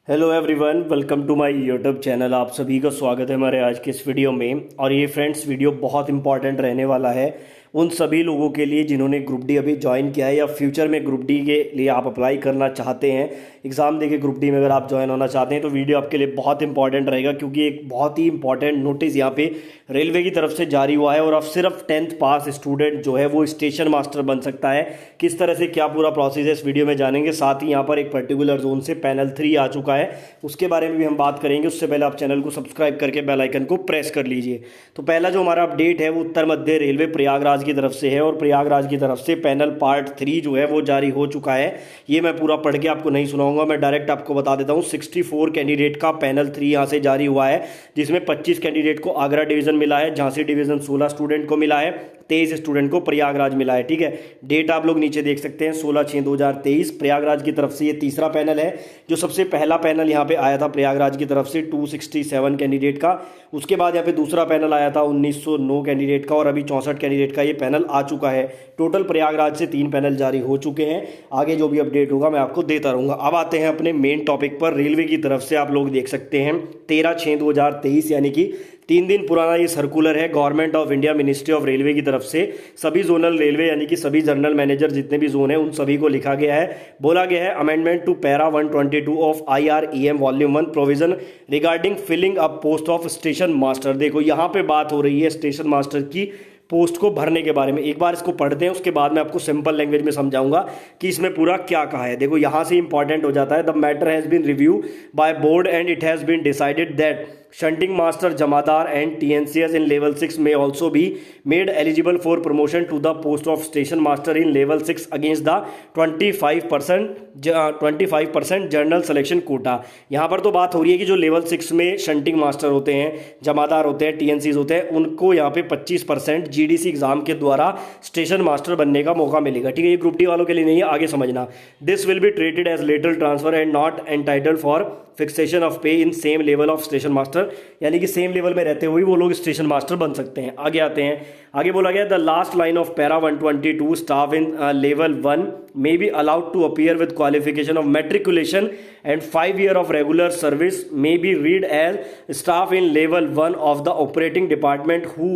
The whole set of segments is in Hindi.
Hello everyone, welcome to my YouTube channel. आप सभी का स्वागत है हमारे आज के इस वीडियो में। और ये फ्रेंड्स वीडियो बहुत इंपॉर्टेंट रहने वाला है उन सभी लोगों के लिए जिन्होंने ग्रुप डी अभी ज्वाइन किया है या फ्यूचर में ग्रुप डी के लिए आप अप्लाई करना चाहते हैं। एग्ज़ाम देके ग्रुप डी में अगर आप ज्वाइन होना चाहते हैं तो वीडियो आपके लिए बहुत इंपॉर्टेंट रहेगा, क्योंकि एक बहुत ही इंपॉर्टेंट नोटिस यहाँ पे रेलवे की तरफ से जारी हुआ है। और अब सिर्फ 10th पास स्टूडेंट जो है वो स्टेशन मास्टर बन सकता है। किस तरह से क्या पूरा प्रोसेस है इस वीडियो में जानेंगे। साथ ही यहाँ पर एक पर्टिकुलर जोन से पैनल 3 आ चुका है, उसके बारे में भी हम बात करेंगे। उससे पहले आप चैनल को सब्सक्राइब करके बेल आइकन को प्रेस कर लीजिए। तो पहला जो हमारा अपडेट है वो उत्तर मध्य रेलवे प्रयागराज की तरफ से है, और प्रयागराज की तरफ से पैनल पार्ट 3 जो है वो जारी हो चुका है। ये मैं पूरा पढ़ के आपको नहीं सुनाऊंगा, मैं डायरेक्ट आपको बता देता हूँ। 64 कैंडिडेट का पैनल 3 यहाँ से जारी हुआ है, जिसमें 25 कैंडिडेट को आगरा डिवीजन मिला है, झांसी डिवीजन 16 स्टूडेंट को मिला है, 23 स्टूडेंट को प्रयागराज मिला है। ठीक है, डेट आप लोग नीचे देख सकते हैं 16/6/2023। प्रयागराज की तरफ से ये तीसरा पैनल है। जो सबसे पहला पैनल यहाँ पे आया था प्रयागराज की तरफ से 267 कैंडिडेट का, उसके बाद यहाँ पे दूसरा पैनल आया था 1909 कैंडिडेट का, और अभी 64 कैंडिडेट का ये पैनल आ चुका है। टोटल प्रयागराज से 3 पैनल जारी हो चुके हैं। आगे जो भी अपडेट होगा मैं आपको देता रहूँगा। अब आते हैं अपने मेन टॉपिक पर। रेलवे की तरफ से आप लोग देख सकते हैं 13/6/2023 यानी कि 3 दिन पुराना ये सर्कुलर है government of India ministry of railway की तरफ से। सभी जोनल रेलवे यानी कि सभी जनरल मैनेजर जितने भी जोन है उन सभी को लिखा गया है। बोला गया है amendment to para 122 of IREM volume 1 provision regarding filling up post of station master. देखो यहाँ पे बात हो रही है स्टेशन मास्टर की पोस्ट को भरने के बारे में। एक बार इसको पढ़ते हैं, उसके बाद मैं आपको सिंपल लैंग्वेज में समझाऊंगा कि इसमें पूरा क्या कहा है। देखो यहाँ से इंपॉर्टेंट हो जाता है। The matter has been review by board and it has been decided that shunting master जमादार and TNCS in level 6 may also be made eligible for promotion to the post of station master in level 6 against the 25% general selection quota. यहाँ पर तो बात हो रही है कि जो लेवल 6 में शंटिंग मास्टर होते हैं, जमादार होते हैं, TNCs होते हैं, उनको यहाँ पे 25% GDC एग्जाम के द्वारा स्टेशन मास्टर बनने का मौका मिलेगा। ठीक है, ये ग्रुप डी वालों के लिए नहीं है, आगे समझना। This will be treated as lateral transfer and not entitled for fixation of pay in same level of station master, यानी कि सेम लेवल में रहते हुए वो लोग स्टेशन मास्टर बन सकते हैं। आगे आते हैं। आगे बोला गया the last line of para 122 staff in level 1 may be allowed to appear with qualification of matriculation and 5 year of regular service may be read as staff in level 1 of the operating department who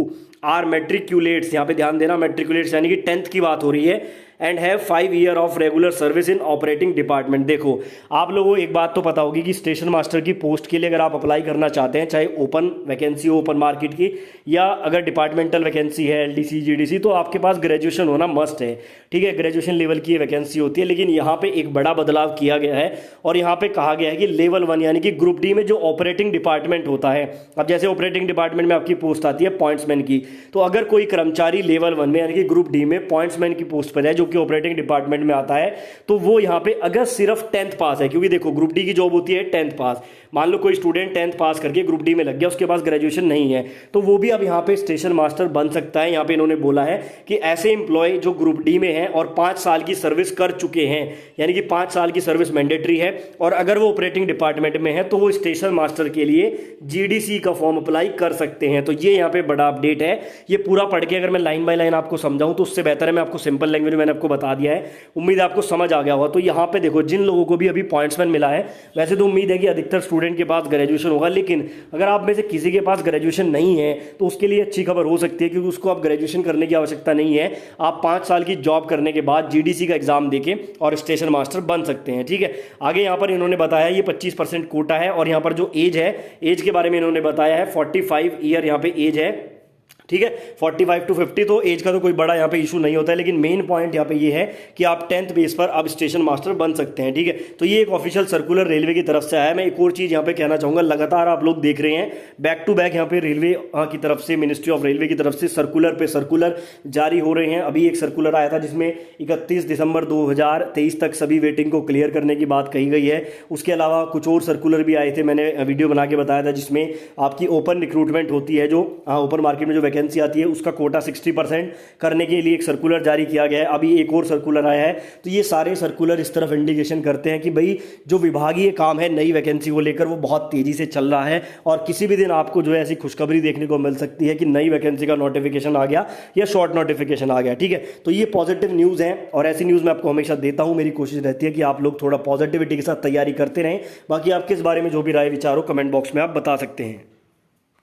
are matriculates। यहाँ पे ध्यान देना, matriculates यानी कि 10th की बात हो रही है। And have 5 year of regular service in operating department. देखो आप लोगों को एक बात तो पता होगी कि स्टेशन मास्टर की पोस्ट के लिए अगर आप अप्लाई करना चाहते हैं, चाहे ओपन वैकेंसी हो ओपन मार्केट की, या अगर डिपार्टमेंटल वैकेंसी है LDC GDC, तो आपके पास ग्रेजुएशन होना मस्ट है। ठीक है, ग्रेजुएशन लेवल की वैकेंसी होती है। लेकिन यहाँ पे एक बड़ा बदलाव किया गया है और यहाँ पे कहा गया है कि लेवल 1 यानी कि ग्रुप डी में जो ऑपरेटिंग डिपार्टमेंट होता है, अब जैसे ऑपरेटिंग डिपार्टमेंट में आपकी पोस्ट आती है पॉइंट्समैन की, तो अगर कोई कर्मचारी लेवल 1 में यानी कि ग्रुप डी में पॉइंट्समैन की पोस्ट पर है जो कि ऑपरेटिंग डिपार्टमेंट में आता है, तो वो यहाँ पे अगर सिर्फ 10th पास है, क्योंकि देखो ग्रुप डी की जॉब होती है 10th पास। मान लो कोई स्टूडेंट 10th पास करके ग्रुप डी में लग गया, उसके पास ग्रेजुएशन नहीं है, तो वो भी अब यहाँ पे स्टेशन मास्टर बन सकता है। यहाँ पे इन्होंने बोला है कि ऐसे एम्प्लॉय जो ग्रुप डी में है और 5 साल की सर्विस कर चुके हैं, यानी कि 5 साल की सर्विस मैंडेटरी है, और अगर वो ऑपरेटिंग डिपार्टमेंट में है तो वो स्टेशन मास्टर के लिए GDC का फॉर्म अप्लाई कर सकते हैं। तो ये यहाँ पे बड़ा अपडेट है। ये पूरा पढ़ के अगर मैं लाइन बाय लाइन आपको समझाऊं तो उससे बेहतर है मैं आपको सिंपल लैंग्वेज में मैंने आपको बता दिया है। उम्मीद है आपको समझ आ गया होगा। तो यहाँ पे देखो जिन लोगों को भी अभी पॉइंट्समैन मिला है, वैसे तो उम्मीद है कि अधिकतर स्टूडेंट के पास ग्रेजुएशन होगा, लेकिन अगर आप में से किसी के पास ग्रेजुएशन नहीं है तो उसके लिए अच्छी खबर हो सकती है, क्योंकि उसको अब ग्रेजुएशन करने की आवश्यकता नहीं है। आप 5 साल की जॉब करने के बाद GDC का एग्जाम देके और स्टेशन मास्टर बन सकते हैं। ठीक है, आगे यहाँ पर इन्होंने बताया ये 25% कोटा है, और यहाँ पर जो एज है, एज के बारे में इन्होंने बताया है 45 ईयर यहाँ पे एज है। ठीक है, 45 to 50, तो एज का तो कोई बड़ा यहाँ पे इशू नहीं होता है। लेकिन मेन पॉइंट यहाँ पे ये है कि आप 10th बेस पर अब स्टेशन मास्टर बन सकते हैं। ठीक है, तो ये एक ऑफिशियल सर्कुलर रेलवे की तरफ से आया है। मैं एक और चीज़ यहाँ पे कहना चाहूँगा, लगातार आप लोग देख रहे हैं बैक टू बैक यहाँ पे रेलवे की तरफ से, मिनिस्ट्री ऑफ रेलवे की तरफ से सर्कुलर पे सर्कुलर जारी हो रहे हैं। अभी एक सर्कुलर आया था जिसमें 31 दिसंबर 2023 तक सभी वेटिंग को क्लियर करने की बात कही गई है। उसके अलावा कुछ और सर्कुलर भी आए थे, मैंने वीडियो बना के बताया था, जिसमें आपकी ओपन रिक्रूटमेंट होती है, जो ओपन मार्केट में जो वैकेंसी आती है उसका कोटा 60% करने के लिए एक सर्कुलर जारी किया गया है। अभी एक और सर्कुलर आया है। तो ये सारे सर्कुलर इस तरफ इंडिकेशन करते हैं कि भाई जो विभागीय काम है नई वैकेंसी को लेकर वो बहुत तेजी से चल रहा है, और किसी भी दिन आपको जो है ऐसी खुशखबरी देखने को मिल सकती है कि नई वैकेंसी का नोटिफिकेशन आ गया या शॉर्ट नोटिफिकेशन आ गया। ठीक है, तो ये पॉजिटिव न्यूज़ है और ऐसी न्यूज़ मैं आपको हमेशा देता हूं। मेरी कोशिश रहती है कि आप लोग थोड़ा पॉजिटिविटी के साथ तैयारी करते रहें। बाकी आपके इस बारे में जो भी राय विचार हो कमेंट बॉक्स में आप बता सकते हैं।